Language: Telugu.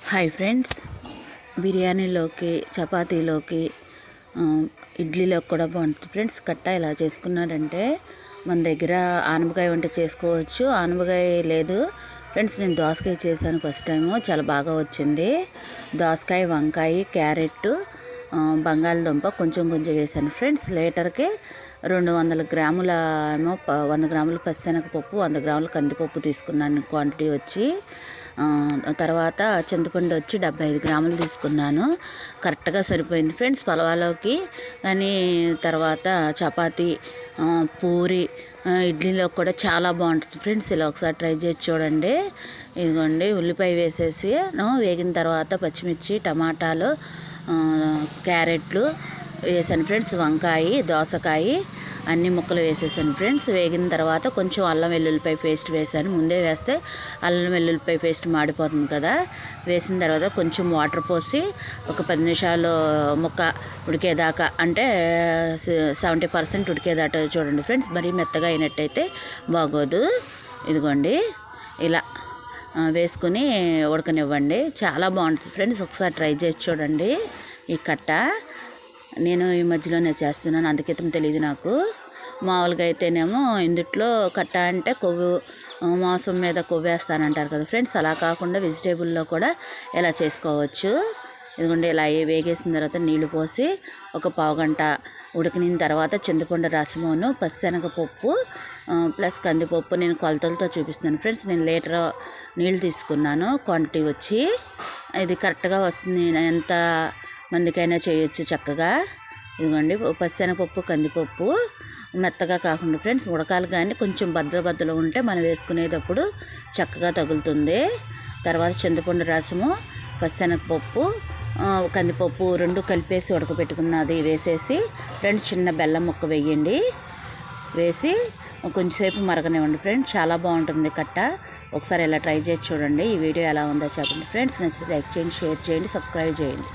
హాయ్ ఫ్రెండ్స్, బిర్యానీలోకి చపాతీలోకి ఇడ్లీలోకి కూడా బాగుంటుంది ఫ్రెండ్స్. కట్ట ఇలా చేసుకున్నారంటే మన దగ్గర ఆనపకాయ వంట చేసుకోవచ్చు. ఆనపకాయ లేదు ఫ్రెండ్స్, నేను దోసకాయ చేశాను ఫస్ట్ టైము, చాలా బాగా వచ్చింది. దోసకాయ, వంకాయ, క్యారెట్, బంగాళదుంప కొంచెం కొంచెం వేసాను ఫ్రెండ్స్. లీటర్కి 200 గ్రాముల ఏమో 100 గ్రాముల పచ్చిశనగపప్పు, 100 గ్రాముల కందిపప్పు తీసుకున్నాను క్వాంటిటీ వచ్చి. తర్వాత చింతపండు వచ్చి 75 గ్రాములు తీసుకున్నాను. కరెక్ట్గా సరిపోయింది ఫ్రెండ్స్ పలావులోకి. కానీ తర్వాత చపాతీ, పూరి, ఇడ్లీలో కూడా చాలా బాగుంటుంది ఫ్రెండ్స్. ఇలా ఒకసారి ట్రై చేసి చూడండి. ఇదిగోండి, ఉల్లిపాయ వేసేసి వేగిన తర్వాత పచ్చిమిర్చి, టమాటాలు, క్యారెట్లు వేసాను ఫ్రెండ్స్. వంకాయ, దోసకాయ అన్ని ముక్కలు వేసేసాను ఫ్రెండ్స్. వేగిన తర్వాత కొంచెం అల్లం వెల్లుల్లిపాయ పేస్ట్ వేసాను. ముందే వేస్తే అల్లం వెల్లుల్లిపాయ పేస్ట్ మాడిపోతుంది కదా. వేసిన తర్వాత కొంచెం వాటర్ పోసి ఒక 10 నిమిషాలు ముక్క ఉడికేదాకా, అంటే 70% ఉడికేదాకా చూడండి ఫ్రెండ్స్. మరీ మెత్తగా అయినట్టయితే బాగోదు. ఇదిగోండి, ఇలా వేసుకుని ఉడకనివ్వండి. చాలా బాగుంటుంది ఫ్రెండ్స్, ఒకసారి ట్రై చేసి చూడండి. ఈ కట్ట నేను ఈ మధ్యలోనే చేస్తున్నాను, అందుకేతం తెలియదు నాకు. మామూలుగా అయితేనేమో ఇందుట్లో కట్ట అంటే కొవ్వు, మాంసం మీద కొవ్వు వేస్తానంటారు కదా ఫ్రెండ్స్. అలా కాకుండా వెజిటేబుల్లో కూడా ఇలా చేసుకోవచ్చు. ఇదిగోండి, ఇలా వేగేసిన తర్వాత నీళ్లు పోసి ఒక పావుగంట ఉడికిన తర్వాత చింతపండు రసమును, పచ్చిశనగపప్పు ప్లస్ కందిపప్పు నేను కొలతలతో చూపిస్తున్నాను ఫ్రెండ్స్. నేను లీటర్ నీళ్ళు తీసుకున్నాను క్వాంటిటీ వచ్చి. ఇది కరెక్ట్గా వస్తుంది, ఎంత మందికైనా చేయొచ్చు చక్కగా. ఇదిగోండి, పచ్చిశనగపప్పు, కందిపప్పు మెత్తగా కాకుండా ఫ్రెండ్స్ ఉడకాలి, కానీ కొంచెం బద్దలు ఉంటే మనం వేసుకునేటప్పుడు చక్కగా తగులుతుంది. తర్వాత చింతపండు రసము, పచ్చిశనగపప్పు, కందిపప్పు రెండు కలిపేసి ఉడకబెట్టుకున్నది వేసేసి 2 చిన్న బెల్లం ముక్క వేయండి. వేసి కొంచెంసేపు మరగనివ్వండి ఫ్రెండ్స్. చాలా బాగుంటుంది కట్ట. ఒకసారి ఇలా ట్రై చేసి చూడండి. ఈ వీడియో ఎలా ఉందో చెప్పండి ఫ్రెండ్స్. నచ్చితే లైక్ చేయండి, షేర్ చేయండి, సబ్స్క్రైబ్ చేయండి.